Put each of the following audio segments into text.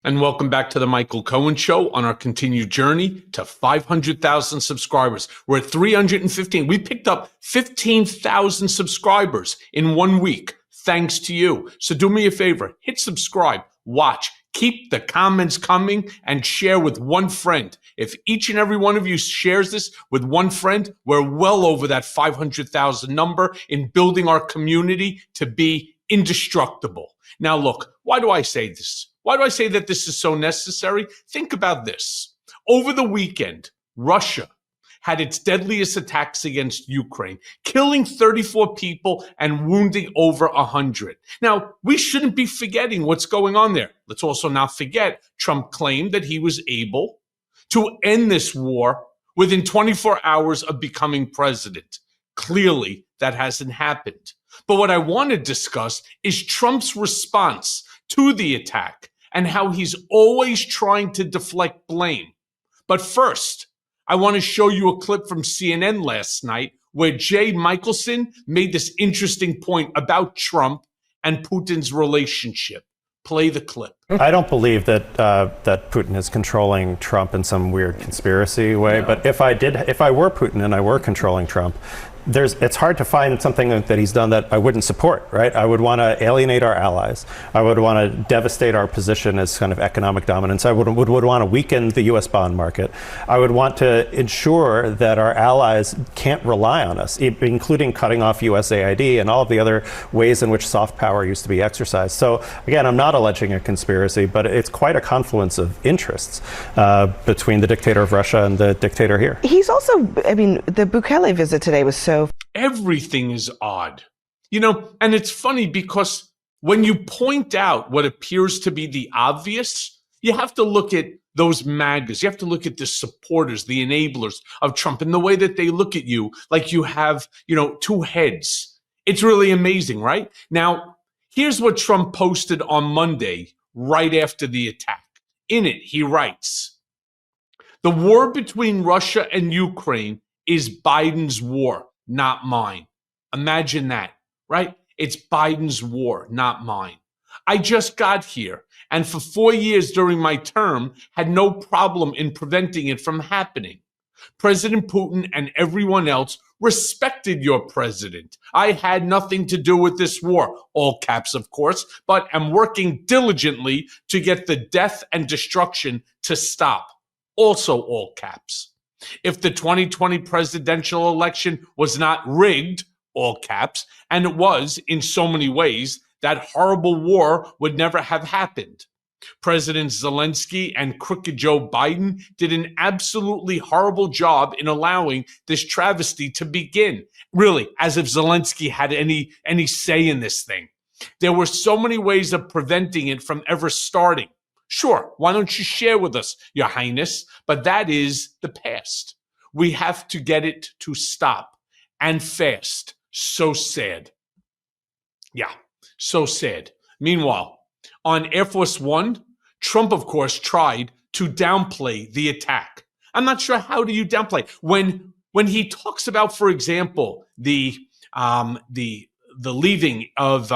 And welcome back to the Michael Cohen Show on our continued journey to 500,000 subscribers. We're at 315. We picked up 15,000 subscribers in 1 week, thanks to you. So do me a favor, hit subscribe, watch, keep the comments coming, and share with one friend. If each and every one of you shares this with one friend, we're well over that 500,000 number in building our community to be indestructible. Now look, why do I say this? Why do I say that this is so necessary? Think about this. Over the weekend, Russia had its deadliest attacks against Ukraine, killing 34 people and wounding over 100. Now, we shouldn't be forgetting what's going on there. Let's also not forget Trump claimed that he was able to end this war within 24 hours of becoming president. Clearly, that hasn't happened. But what I want to discuss is Trump's response to the attack and how he's always trying to deflect blame. But first, I want to show you a clip from CNN last night where Jay Michelson made this interesting point about Trump and Putin's relationship. Play the clip. I don't believe that that Putin is controlling Trump in some weird conspiracy way. No. But if I were Putin and I were controlling Trump, it's hard to find something that he's done that I wouldn't support, right? I would want to alienate our allies. I would want to devastate our position as kind of economic dominance. I would want to weaken the U.S. bond market. I would want to ensure that our allies can't rely on us, including cutting off USAID and all of the other ways in which soft power used to be exercised. So again, I'm not alleging a conspiracy, but it's quite a confluence of interests between the dictator of Russia and the dictator here. He's also, I mean, the Bukele visit today was so... Everything is odd. You know, and it's funny because when you point out what appears to be the obvious, you have to look at those MAGAs. You have to look at the supporters, the enablers of Trump, and the way that they look at you like you have, you know, two heads. It's really amazing, right? Now, here's what Trump posted on Monday, right after the attack. In it, he writes, "The war between Russia and Ukraine is Biden's war, not mine." Imagine that, right? It's Biden's war, not mine. I just got here, and for 4 years during my term, had no problem in preventing it from happening. President Putin and everyone else respected your president. I had nothing to do with this war, all caps, of course, but am working diligently to get the death and destruction to stop, also all caps. If the 2020 presidential election was not rigged, all caps, and it was in so many ways, that horrible war would never have happened. President Zelenskyy and crooked Joe Biden did an absolutely horrible job in allowing this travesty to begin. Really, as if Zelenskyy had any say in this thing. There were so many ways of preventing it from ever starting. Sure, why don't you share with us, Your Highness? But that is the past. We have to get it to stop, and fast. So sad. Yeah, so sad. Meanwhile, on Air Force One, Trump, of course, tried to downplay the attack. I'm not sure, how do you downplay when he talks about, for example, the leaving of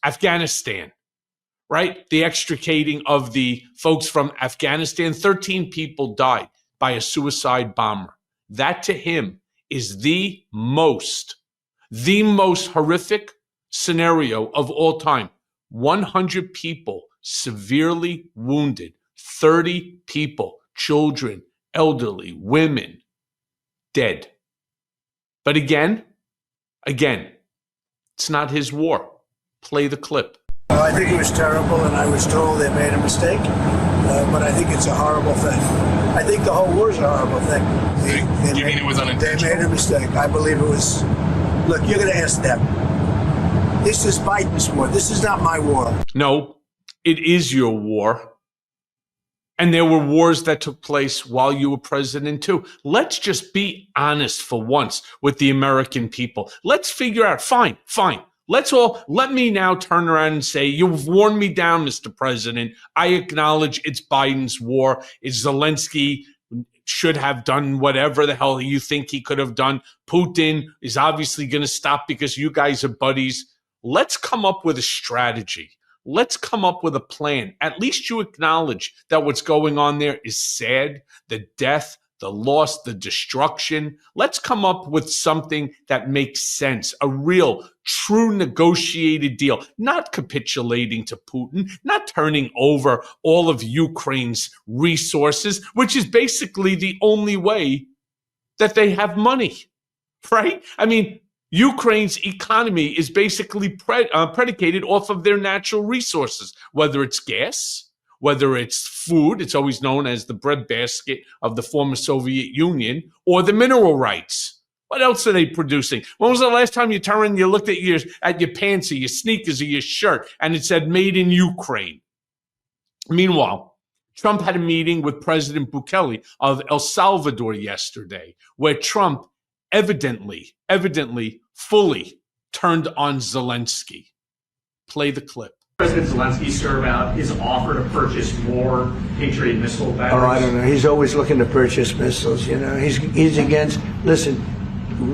Afghanistan, right? The extricating of the folks from Afghanistan. 13 people died by a suicide bomber. That to him is the most horrific scenario of all time. 100 people severely wounded, 30 people, children, elderly, women, dead. But again, it's not his war. Play the clip. Well, I think it was terrible, and I was told they made a mistake, but I think it's a horrible thing. I think the whole war is a horrible thing. You mean it was unintentional? They made a mistake. I believe it was. Look, you're going to ask them. This is Biden's war. This is not my war. No, it is your war. And there were wars that took place while you were president too. Let's just be honest for once with the American people. Let's figure out, fine. Let me now turn around and say, you've worn me down, Mr. President. I acknowledge it's Biden's war. It's Zelenskyy should have done whatever the hell you think he could have done. Putin is obviously going to stop because you guys are buddies. Let's come up with a strategy. let's come up with a plan. At least you acknowledge that what's going on there is sad, the death, the loss, the destruction. Let's come up with something that makes sense, a real, true negotiated deal, not capitulating to Putin, not turning over all of Ukraine's resources, which is basically the only way that they have money, right? I mean, Ukraine's economy is basically predicated off of their natural resources, whether it's gas, whether it's food, it's always known as the breadbasket of the former Soviet Union, or the mineral rights. What else are they producing? When was the last time you turned and you looked at your pants or your sneakers or your shirt and it said made in Ukraine? Meanwhile, Trump had a meeting with President Bukele of El Salvador yesterday, where Trump evidently, fully turned on Zelenskyy. Play the clip. President Zelenskyy served out his offer to purchase more Patriot missile batteries. Oh, I don't know. He's always looking to purchase missiles. You know, he's against. Listen,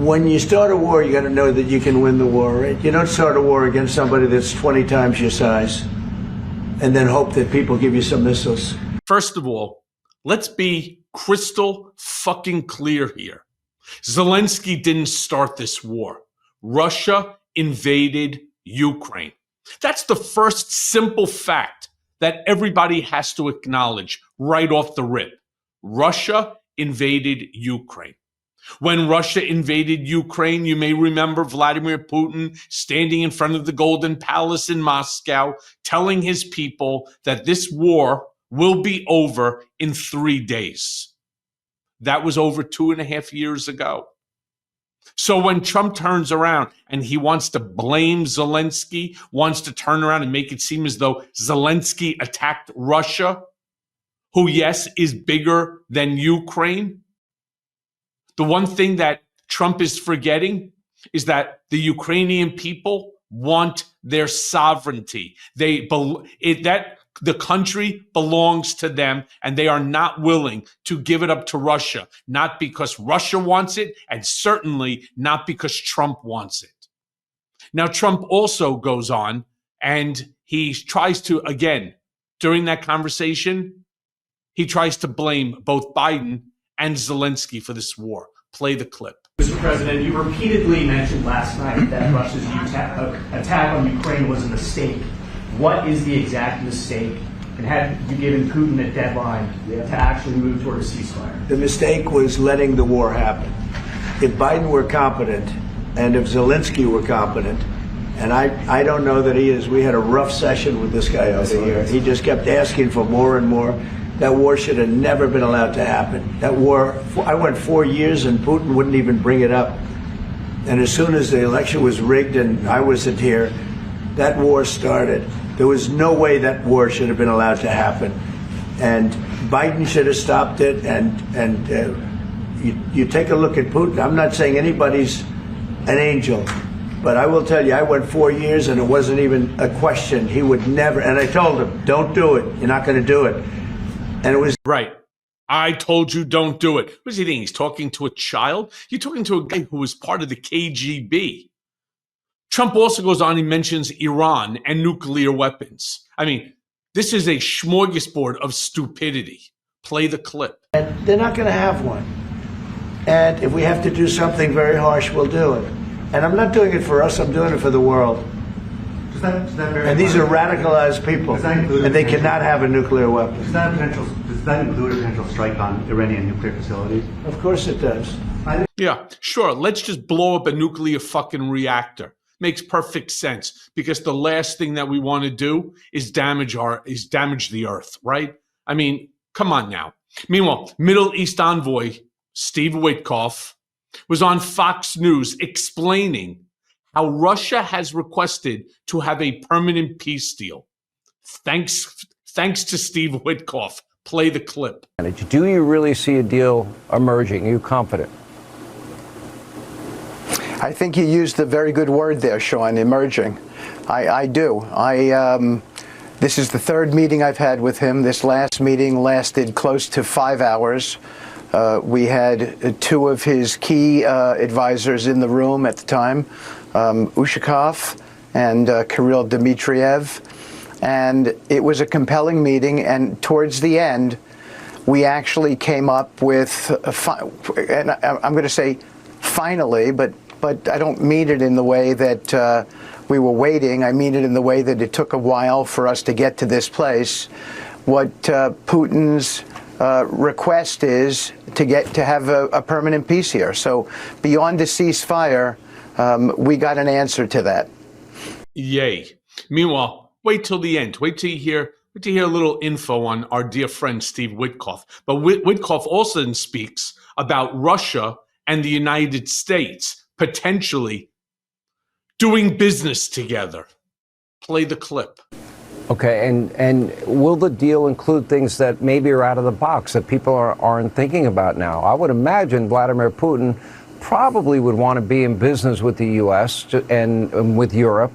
when you start a war, you got to know that you can win the war. Right? You don't start a war against somebody that's 20 times your size, and then hope that people give you some missiles. First of all, let's be crystal fucking clear here. Zelenskyy didn't start this war. Russia invaded Ukraine. That's the first simple fact that everybody has to acknowledge right off the rip. Russia invaded Ukraine. When Russia invaded Ukraine, you may remember Vladimir Putin standing in front of the Golden Palace in Moscow, telling his people that this war will be over in 3 days. That was over 2.5 years ago. So when Trump turns around and he wants to blame Zelenskyy, wants to turn around and make it seem as though Zelenskyy attacked Russia, who, yes, is bigger than Ukraine, the one thing that Trump is forgetting is that the Ukrainian people want their sovereignty. The country belongs to them, and they are not willing to give it up to Russia, not because Russia wants it, and certainly not because Trump wants it. Now, Trump also goes on, and he tries to, again, during that conversation, he tries to blame both Biden and Zelenskyy for this war. Play the clip. Mr. President, you repeatedly mentioned last night that Russia's attack on Ukraine was a mistake. What is the exact mistake? And have you given Putin a deadline to actually move toward a ceasefire? The mistake was letting the war happen. If Biden were competent, and if Zelenskyy were competent, and I don't know that he is. We had a rough session with this guy over here. He just kept asking for more and more. That war should have never been allowed to happen. That war, I went 4 years and Putin wouldn't even bring it up. And as soon as the election was rigged and I wasn't here, that war started. There was no way that war should have been allowed to happen. And Biden should have stopped it. And you take a look at Putin. I'm not saying anybody's an angel, but I will tell you, I went 4 years and it wasn't even a question. He would never, and I told him, don't do it. You're not going to do it. And it was right. I told you don't do it. What does he think? He's talking to a child? You're talking to a guy who was part of the KGB. Trump also goes on, he mentions Iran and nuclear weapons. I mean, this is a smorgasbord of stupidity. Play the clip. And they're not going to have one. And if we have to do something very harsh, we'll do it. And I'm not doing it for us, I'm doing it for the world. And these are radicalized people, and they cannot have a nuclear weapon. Does that include a potential strike on Iranian nuclear facilities? Of course it does. Yeah, sure. Let's just blow up a nuclear fucking reactor. Makes perfect sense, because the last thing that we want to do is damage the earth, right? I mean, come on now. Meanwhile, Middle East envoy Steve Witkoff was on Fox News explaining how Russia has requested to have a permanent peace deal. Thanks to Steve Witkoff. Play the clip. Do you really see a deal emerging? Are you confident? I think you used a very good word there, Sean, emerging. I do. This is the third meeting I've had with him. This last meeting lasted close to 5 hours. We had two of his key advisors in the room at the time, Ushakov and Kirill Dmitriev. And it was a compelling meeting, and towards the end, we actually came up with, and I'm going to say finally, but I don't mean it in the way that we were waiting. I mean it in the way that it took a while for us to get to this place. What Putin's request is to have a permanent peace here. So beyond a ceasefire, we got an answer to that. Yay. Meanwhile, wait till the end. Wait till you hear a little info on our dear friend Steve Witkoff. But Witkoff also speaks about Russia and the United States potentially doing business together. Play the clip. Okay, and will the deal include things that maybe are out of the box that people aren't thinking about now? I would imagine Vladimir Putin probably would want to be in business with the U.S. and with Europe.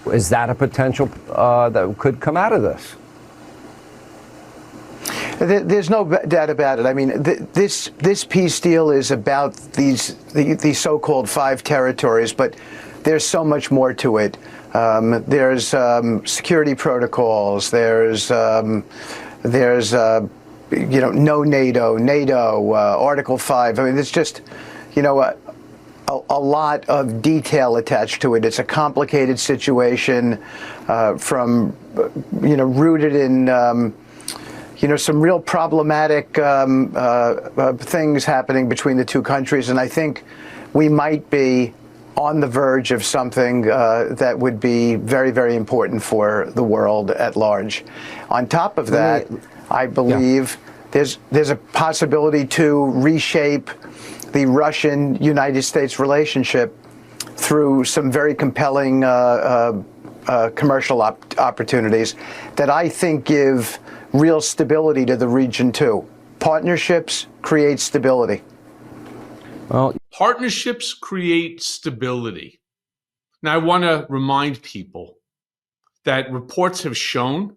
Is that a potential that could come out of this? There's no doubt about it. I mean, this peace deal is about these so-called 5 territories, but there's so much more to it. There's security protocols. There's no NATO, Article 5. I mean, it's just, a lot of detail attached to it. It's a complicated situation, rooted in some real problematic things happening between the two countries, and I think we might be on the verge of something that would be very, very important for the world at large. On top of that, I believe there's a possibility to reshape the Russian-United States relationship through some very compelling commercial opportunities that I think give real stability to the region too. Partnerships create stability. Well, partnerships create stability. Now, I want to remind people that reports have shown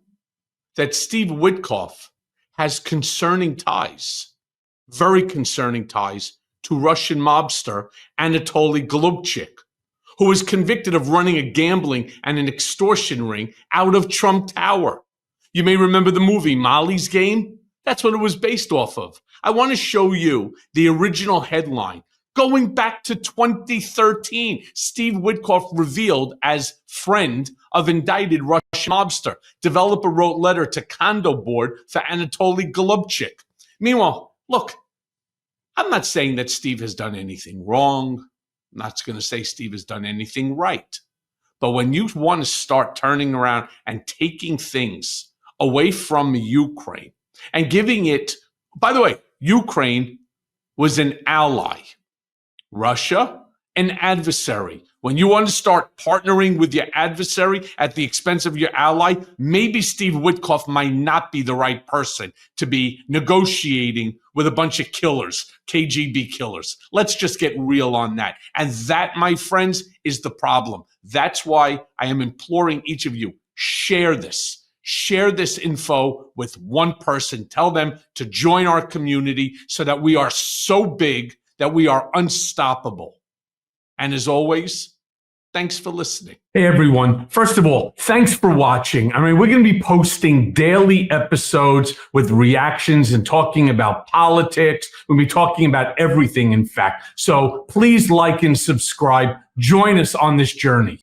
that Steve Witkoff has concerning ties, very concerning ties, to Russian mobster Anatoly Golubchik, who was convicted of running a gambling and an extortion ring out of Trump Tower. You may remember the movie Molly's Game. That's what it was based off of. I want to show you the original headline. Going back to 2013, Steve Witkoff revealed as friend of indicted Russian mobster. Developer wrote letter to condo board for Anatoly Golubchik. Meanwhile, look, I'm not saying that Steve has done anything wrong. I'm not going to say Steve has done anything right. But when you want to start turning around and taking things away from Ukraine and giving it, by the way, Ukraine was an ally. Russia, an adversary. When you want to start partnering with your adversary at the expense of your ally, maybe Steve Witkoff might not be the right person to be negotiating with a bunch of killers, KGB killers. Let's just get real on that. And that, my friends, is the problem. That's why I am imploring each of you, share this. Share this info with one person. Tell them to join our community so that we are so big that we are unstoppable. And as always, thanks for listening. Hey, everyone. First of all, thanks for watching. I mean, we're going to be posting daily episodes with reactions and talking about politics. We'll be talking about everything, in fact. So please like and subscribe. Join us on this journey.